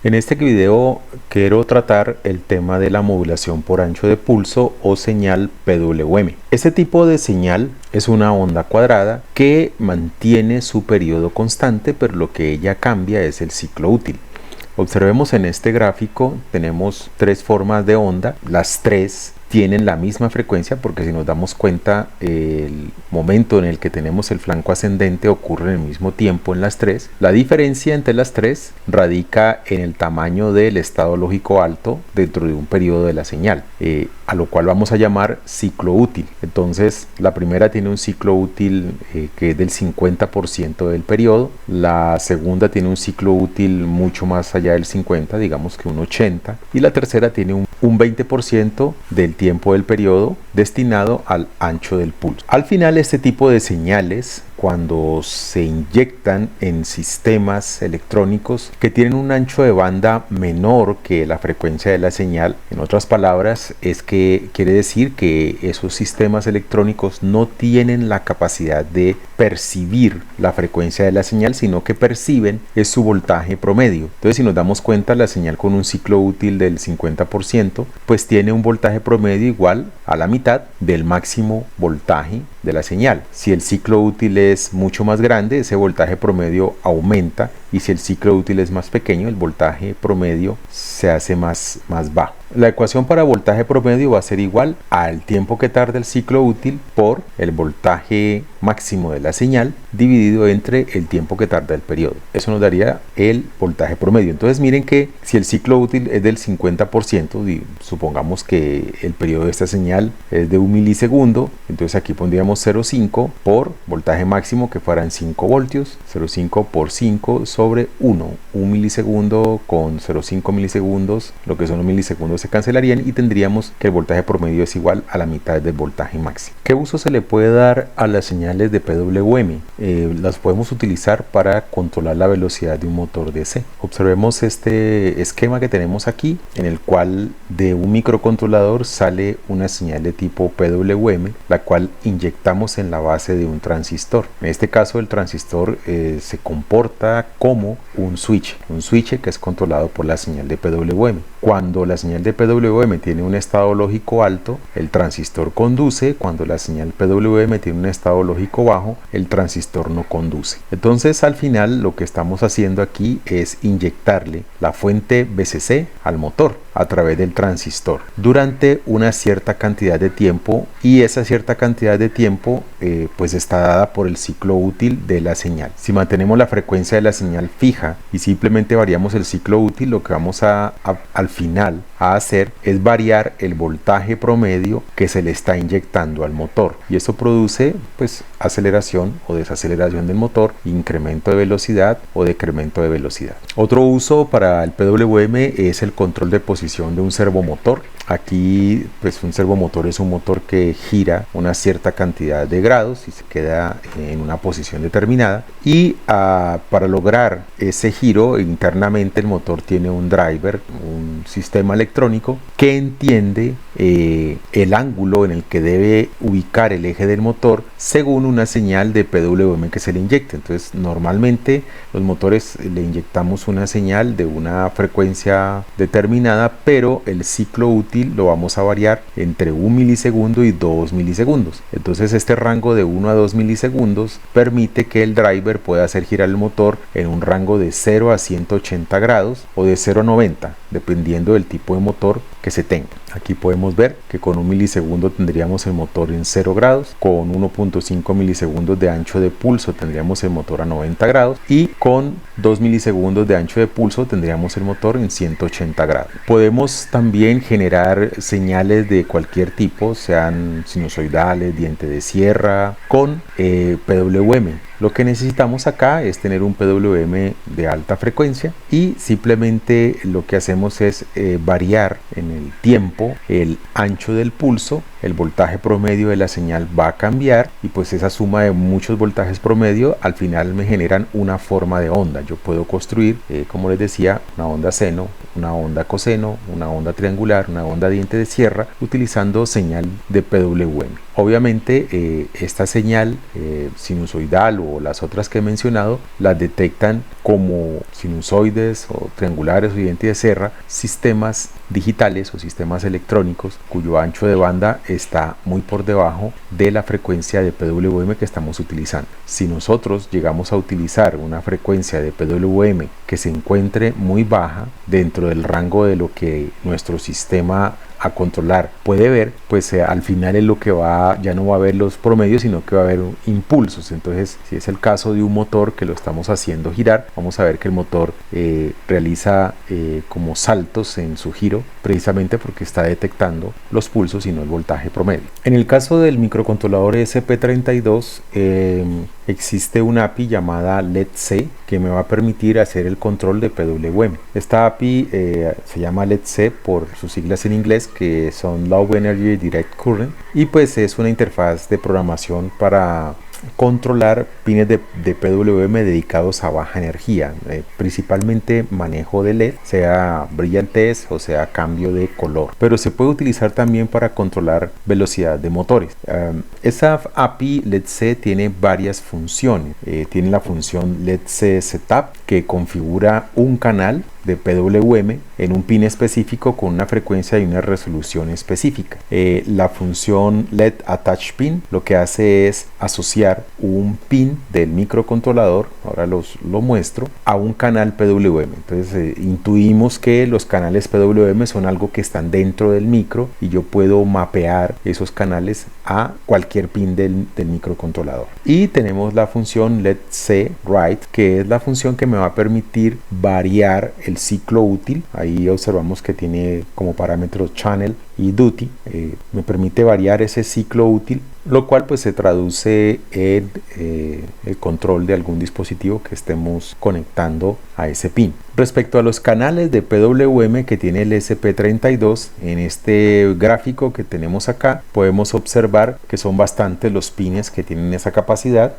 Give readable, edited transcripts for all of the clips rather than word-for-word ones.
En este video quiero tratar el tema de la modulación por ancho de pulso o señal PWM. Este tipo de señal es una onda cuadrada que mantiene su periodo constante, pero lo que ella cambia es el ciclo útil. Observemos en este gráfico, tenemos tres formas de onda, las tres tienen la misma frecuencia porque si nos damos cuenta el momento en el que tenemos el flanco ascendente ocurre en el mismo tiempo en las tres. La diferencia entre las tres radica en el tamaño del estado lógico alto dentro de un periodo de la señal, a lo cual vamos a llamar ciclo útil. Entonces la primera tiene un ciclo útil que es del 50% del periodo, la segunda tiene un ciclo útil mucho más allá del 50, digamos que un 80, y la tercera tiene un 20% del tiempo del periodo destinado al ancho del pulso. Al final, este tipo de señales, cuando se inyectan en sistemas electrónicos que tienen un ancho de banda menor que la frecuencia de la señal, en otras palabras, es que quiere decir que esos sistemas electrónicos no tienen la capacidad de percibir la frecuencia de la señal, sino que perciben es su voltaje promedio. Entonces, si nos damos cuenta, la señal con un ciclo útil del 50%, pues tiene un voltaje promedio igual a la mitad del máximo voltaje de la señal. Si el ciclo útil es mucho más grande, ese voltaje promedio aumenta, y si el ciclo útil es más pequeño, el voltaje promedio se hace más bajo. La ecuación para voltaje promedio va a ser igual al tiempo que tarda el ciclo útil por el voltaje máximo de la señal dividido entre el tiempo que tarda el periodo. Eso nos daría el voltaje promedio. Entonces miren que si el ciclo útil es del 50%, y supongamos que el periodo de esta señal es de 1 milisegundo, entonces aquí pondríamos 0,5 por voltaje máximo, que fueran 5 voltios, 0,5 por 5 sobre 1. 1 milisegundo con 0,5 milisegundos, lo que son los milisegundos se cancelarían y tendríamos que el voltaje promedio es igual a la mitad del voltaje máximo. ¿Qué uso se le puede dar a las señales de PWM? Las podemos utilizar para controlar la velocidad de un motor DC. Observemos este esquema que tenemos aquí, en el cual de un microcontrolador sale una señal de tipo PWM, la cual inyectamos en la base de un transistor. En este caso el transistor se comporta como un switch que es controlado por la señal de PWM. Cuando la señal de PWM tiene un estado lógico alto, el transistor conduce. Cuando la señal PWM tiene un estado lógico bajo, el transistor no conduce. Entonces al final lo que estamos haciendo aquí es inyectarle la fuente VCC al motor a través del transistor durante una cierta cantidad de tiempo, y esa cierta cantidad de tiempo pues está dada por el ciclo útil de la señal. Si mantenemos la frecuencia de la señal fija y simplemente variamos el ciclo útil, lo que vamos al final a hacer es variar el voltaje promedio que se le está inyectando al motor, y esto produce pues aceleración o desaceleración del motor, incremento de velocidad o decremento de velocidad. Otro uso para el PWM es el control de posición de un servomotor. Aquí pues un servomotor es un motor que gira una cierta cantidad de grados y se queda en una posición determinada, y para lograr ese giro internamente el motor tiene un driver, un sistema electrónico que entiende el ángulo en el que debe ubicar el eje del motor según una señal de PWM que se le inyecte. Entonces normalmente los motores le inyectamos una señal de una frecuencia determinada, pero el ciclo útil lo vamos a variar entre 1 milisegundo y 2 milisegundos. Entonces este rango de 1 a 2 milisegundos permite que el driver pueda hacer girar el motor en un rango de 0 a 180 grados o de 0 a 90, dependiendo del tipo de motor que se tenga. Aquí podemos ver que con 1 milisegundo tendríamos el motor en 0 grados, con 1.5 milisegundos de ancho de pulso tendríamos el motor a 90 grados, y con 2 milisegundos de ancho de pulso tendríamos el motor en 180 grados. Podemos también generar señales de cualquier tipo, sean sinusoidales, diente de sierra, con PWM. Lo que necesitamos acá es tener un PWM de alta frecuencia, y simplemente lo que hacemos es variar en el tiempo el ancho del pulso el voltaje promedio de la señal va a cambiar y pues esa suma de muchos voltajes promedio al final me generan una forma de onda. Yo puedo construir, como les decía, una onda seno, una onda coseno, una onda triangular, una onda diente de sierra utilizando señal de PWM. Obviamente esta señal sinusoidal o las otras que he mencionado las detectan como sinusoides o triangulares o diente de sierra, sistemas digitales o sistemas electrónicos cuyo ancho de banda está muy por debajo de la frecuencia de PWM que estamos utilizando. Si nosotros llegamos a utilizar una frecuencia de PWM que se encuentre muy baja dentro del rango de lo que nuestro sistema a controlar puede ver, pues al final es lo que ya no va a haber los promedios, sino que va a haber impulsos. Entonces, si es el caso de un motor que lo estamos haciendo girar, vamos a ver que el motor realiza como saltos en su giro, precisamente porque está detectando los pulsos y no el voltaje promedio. En el caso del microcontrolador ESP32 existe una API llamada LED-C que me va a permitir hacer el control de PWM. Esta API se llama LED-C por sus siglas en inglés, que son Low Energy Direct Current, y pues es una interfaz de programación para controlar pines de PWM dedicados a baja energía, principalmente manejo de LED, sea brillantez o sea cambio de color, pero se puede utilizar también para controlar velocidad de motores. Esta API LED-C tiene varias funciones. Tiene la función LED-C Setup, que configura un canal de PWM en un pin específico con una frecuencia y una resolución específica. La función LED Attach Pin lo que hace es asociar un pin del microcontrolador, ahora lo muestro, a un canal PWM. Entonces intuimos que los canales PWM son algo que están dentro del micro y yo puedo mapear esos canales a cualquier pin del microcontrolador. Y tenemos la función LED-C Write, que es la función que me va a permitir variar el ciclo útil. Ahí observamos que tiene como parámetros channel y duty. Me permite variar ese ciclo útil, lo cual pues se traduce en el control de algún dispositivo que estemos conectando a ese pin. Respecto a los canales de PWM que tiene el ESP32, en este gráfico que tenemos acá podemos observar que son bastantes los pines que tienen esa capacidad.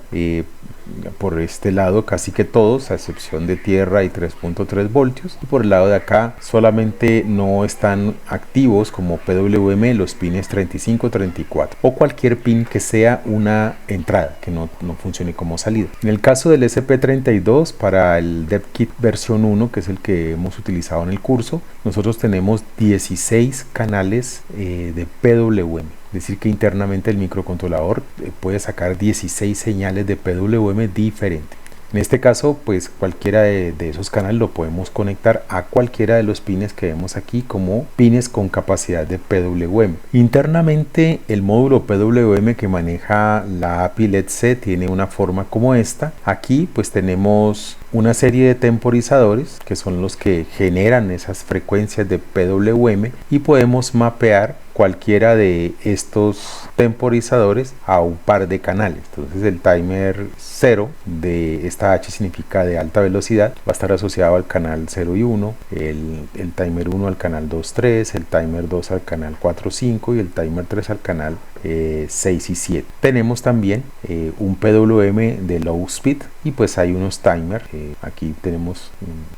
Por este lado casi que todos, a excepción de tierra y 3.3 voltios, y por el lado de acá solamente no están activos como PWM los pines 35, 34 o cualquier pin que sea una entrada, que no funcione como salida. En el caso del ESP32, para el DevKit versión 1, que es el que hemos utilizado en el curso, nosotros tenemos 16 canales de PWM. Es decir, que internamente el microcontrolador puede sacar 16 señales de PWM diferentes. En este caso, pues cualquiera de esos canales lo podemos conectar a cualquiera de los pines que vemos aquí como pines con capacidad de PWM. Internamente, el módulo PWM que maneja la API LED-C tiene una forma como esta. Aquí pues tenemos una serie de temporizadores que son los que generan esas frecuencias de PWM y podemos mapear cualquiera de estos temporizadores a un par de canales. Entonces el timer 0 de esta H significa de alta velocidad, va a estar asociado al canal 0 y 1, el timer 1 al canal 2, 3, el timer 2 al canal 4, 5 y el timer 3 al canal 6 y 7. Tenemos también un PWM de low speed y pues hay unos timers, aquí tenemos,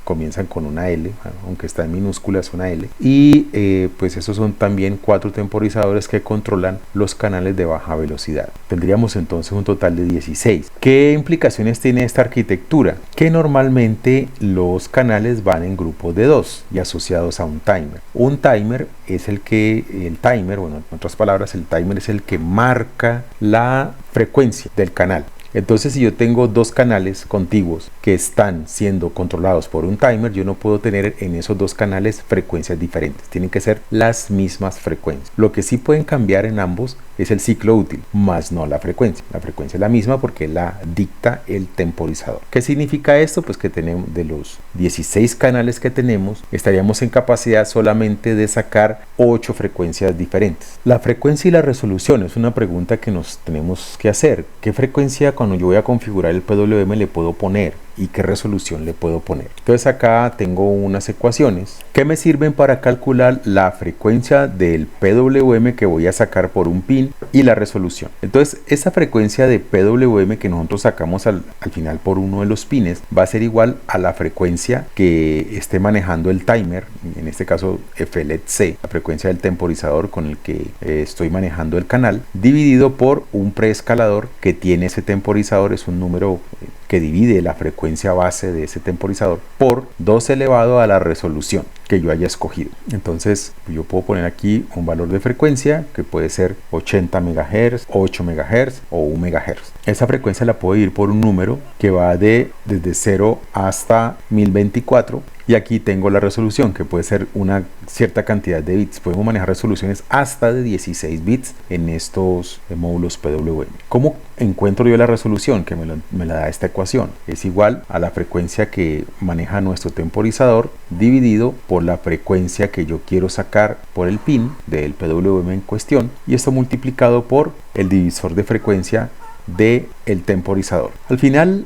comienzan con una L, aunque está en minúsculas una L, y pues esos son también 4 temporizadores que controlan los canales de baja velocidad. Tendríamos entonces un total de 16. ¿Qué implicaciones tiene esta arquitectura? Que normalmente los canales van en grupos de 2 y asociados a un timer. Un timer es el timer, bueno, en otras palabras, el timer es el que marca la frecuencia del canal. Entonces, si yo tengo dos canales contiguos que están siendo controlados por un timer, yo no puedo tener en esos dos canales frecuencias diferentes. Tienen que ser las mismas frecuencias. Lo que sí pueden cambiar en ambos es el ciclo útil, más no la frecuencia. La frecuencia es la misma porque la dicta el temporizador. ¿Qué significa esto? Pues que tenemos de los 16 canales que tenemos, estaríamos en capacidad solamente de sacar 8 frecuencias diferentes. La frecuencia y la resolución es una pregunta que nos tenemos que hacer. ¿Qué frecuencia cuando yo voy a configurar el PWM le puedo poner? y qué resolución le puedo poner. Entonces acá tengo unas ecuaciones que me sirven para calcular la frecuencia del PWM que voy a sacar por un pin y la resolución. Entonces esa frecuencia de PWM que nosotros sacamos al final por uno de los pines va a ser igual a la frecuencia que esté manejando el timer, en este caso FLET-C, la frecuencia del temporizador con el que estoy manejando el canal, dividido por un preescalador que tiene ese temporizador. Es un número que divide la frecuencia base de ese temporizador por 2 elevado a la resolución que yo haya escogido. Entonces yo puedo poner aquí un valor de frecuencia que puede ser 80 MHz, 8 MHz o 1 MHz. Esa frecuencia la puedo dividir por un número que va desde 0 hasta 1024. Y aquí tengo la resolución, que puede ser una cierta cantidad de bits. Podemos manejar resoluciones hasta de 16 bits en estos módulos PWM. ¿Cómo encuentro yo la resolución? Que me la da esta ecuación. Es igual a la frecuencia que maneja nuestro temporizador dividido por la frecuencia que yo quiero sacar por el pin del PWM en cuestión. Y esto multiplicado por el divisor de frecuencia de el temporizador. Al final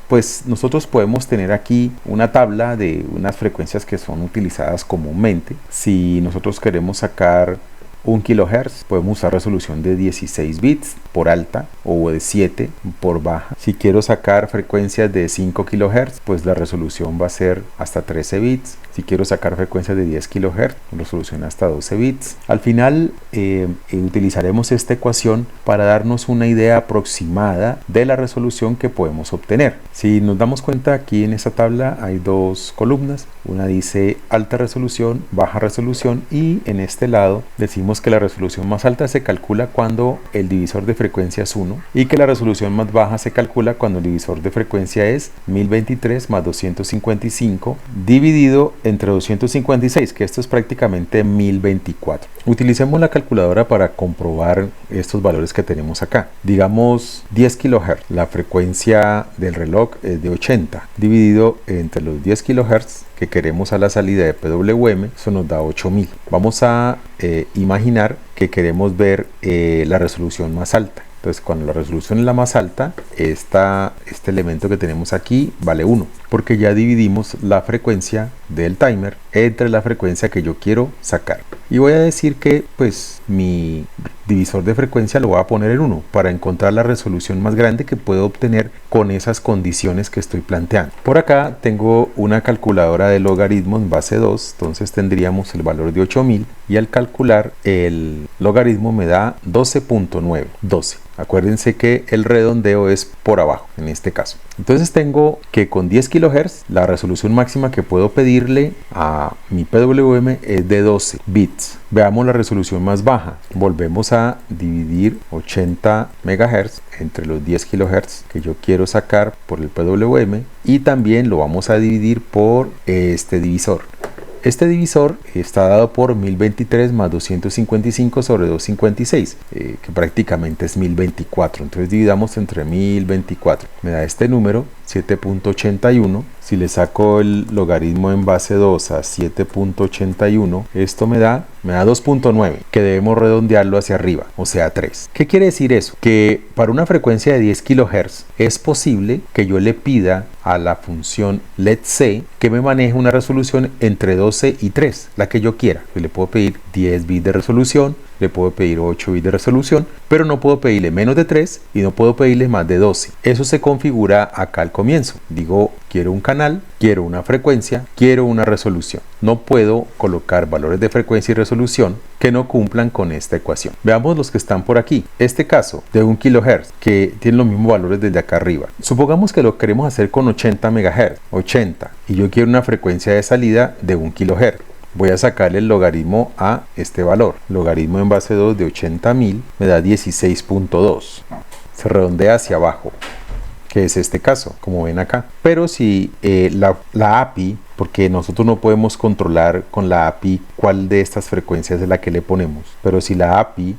pues nosotros podemos tener aquí una tabla de unas frecuencias que son utilizadas comúnmente. Si nosotros queremos sacar 1 kHz, podemos usar resolución de 16 bits por alta o de 7 por baja. Si quiero sacar frecuencias de 5 kHz, pues la resolución va a ser hasta 13 bits. Si quiero sacar frecuencias de 10 kHz, resolución hasta 12 bits. Al final utilizaremos esta ecuación para darnos una idea aproximada de la resolución que podemos obtener. Si nos damos cuenta, aquí en esta tabla hay dos columnas. Una dice alta resolución, baja resolución, y en este lado decimos que la resolución más alta se calcula cuando el divisor de frecuencia es 1 y que la resolución más baja se calcula cuando el divisor de frecuencia es 1023 más 255 dividido entre 256, que esto es prácticamente 1024. Utilicemos la calculadora para comprobar estos valores que tenemos acá. Digamos 10 kHz, la frecuencia del reloj es de 80, dividido entre los 10 kHz que queremos a la salida de PWM, eso nos da 8000. Vamos a imaginar que queremos ver la resolución más alta. Entonces, cuando la resolución es la más alta, este elemento que tenemos aquí vale 1, porque ya dividimos la frecuencia del timer entre la frecuencia que yo quiero sacar. Y voy a decir que pues mi divisor de frecuencia lo voy a poner en 1 para encontrar la resolución más grande que puedo obtener con esas condiciones que estoy planteando. Por acá tengo una calculadora de logaritmos en base 2, entonces tendríamos el valor de 8000 y al calcular el logaritmo me da 12.9, 12. Acuérdense que el redondeo es por abajo en este caso. Entonces tengo que con 10 kHz la resolución máxima que puedo pedirle a mi PWM es de 12 bits. Veamos la resolución más baja. Volvemos a dividir 80 MHz entre los 10 kHz que yo quiero sacar por el PWM y también lo vamos a dividir por este divisor. Este divisor está dado por 1023 más 255 sobre 256, que prácticamente es 1024. Entonces dividamos entre 1024. Me da este número, 7.81. Si le saco el logaritmo en base 2 a 7.81, esto me da 2.9, que debemos redondearlo hacia arriba, o sea 3. ¿Qué quiere decir eso? Que para una frecuencia de 10 kHz es posible que yo le pida a la función LED-C que me maneje una resolución entre 12 y 3, la que yo quiera. Yo le puedo pedir 10 bits de resolución, le puedo pedir 8 bits de resolución, pero no puedo pedirle menos de 3 y no puedo pedirle más de 12. Eso se configura acá al comienzo. Digo, quiero un canal, quiero una frecuencia, quiero una resolución. No puedo colocar valores de frecuencia y resolución que no cumplan con esta ecuación. Veamos los que están por aquí. Este caso de 1 kHz, que tiene los mismos valores desde acá arriba. Supongamos que lo queremos hacer con 80 MHz, 80, y yo quiero una frecuencia de salida de 1 kHz. Voy a sacarle el logaritmo a este valor. Logaritmo en base 2 de 80.000 me da 16.2. Se redondea hacia abajo, que es este caso, como ven acá. Pero si la API, porque nosotros no podemos controlar con la API cuál de estas frecuencias es la que le ponemos. Pero si la API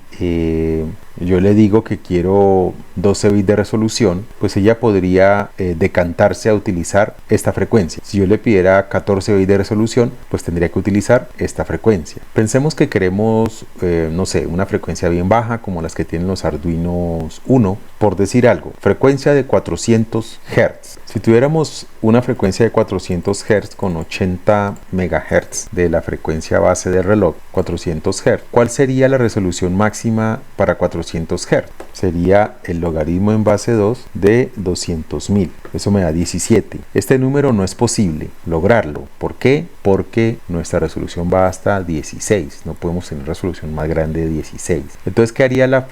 yo le digo que quiero 12 bits de resolución, pues ella podría decantarse a utilizar esta frecuencia. Si yo le pidiera 14 bits de resolución, pues tendría que utilizar esta frecuencia. Pensemos que queremos, no sé, una frecuencia bien baja como las que tienen los Arduinos Uno, por decir algo, frecuencia de 400 Hz. Si tuviéramos una frecuencia de 400 Hz con 80 MHz de la frecuencia base del reloj, 400 Hz, ¿cuál sería la resolución máxima para 400 Hz? Sería el logaritmo en base 2 de 200.000. Eso me da 17. Este número no es posible lograrlo. ¿Por qué? Porque nuestra resolución va hasta 16. No podemos tener resolución más grande de 16. Entonces, ¿qué haría la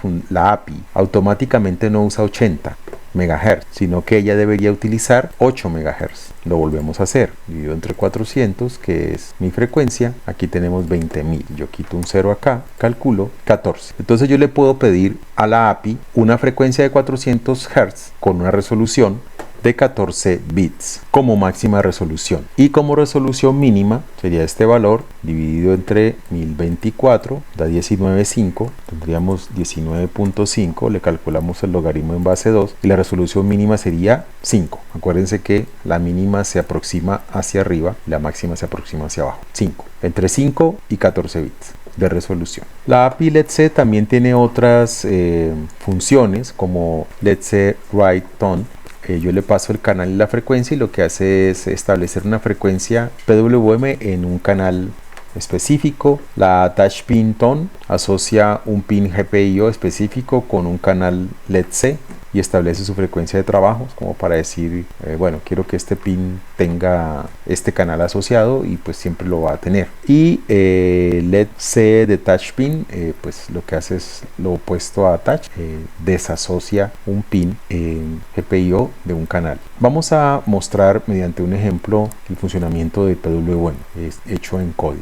API? Automáticamente no usa 80 MHz, sino que ella debería utilizar 8 MHz. Lo volvemos a hacer, dividido entre 400, que es mi frecuencia. Aquí tenemos 20.000. Yo quito un 0 acá, calculo 14. Entonces yo le puedo pedir a la API una frecuencia de 400 Hz con una resolución de 14 bits como máxima resolución, y como resolución mínima sería este valor dividido entre 1024, da 19.5, tendríamos 19.5, le calculamos el logaritmo en base 2 y la resolución mínima sería 5. Acuérdense que la mínima se aproxima hacia arriba y la máxima se aproxima hacia abajo. 5, entre 5 y 14 bits de resolución. La API LETC también tiene otras funciones como LETC Write Tone. Yo le paso el canal y la frecuencia, y lo que hace es establecer una frecuencia PWM en un canal específico. La Touch Pin Tone asocia un pin GPIO específico con un canal LETC y establece su frecuencia de trabajo, como para decir, bueno, quiero que este pin tenga este canal asociado, y pues siempre lo va a tener. Y LETC de Touch Pin, pues lo que hace es lo opuesto a Touch, desasocia un pin GPIO de un canal. Vamos a mostrar mediante un ejemplo el funcionamiento de PWM hecho en código.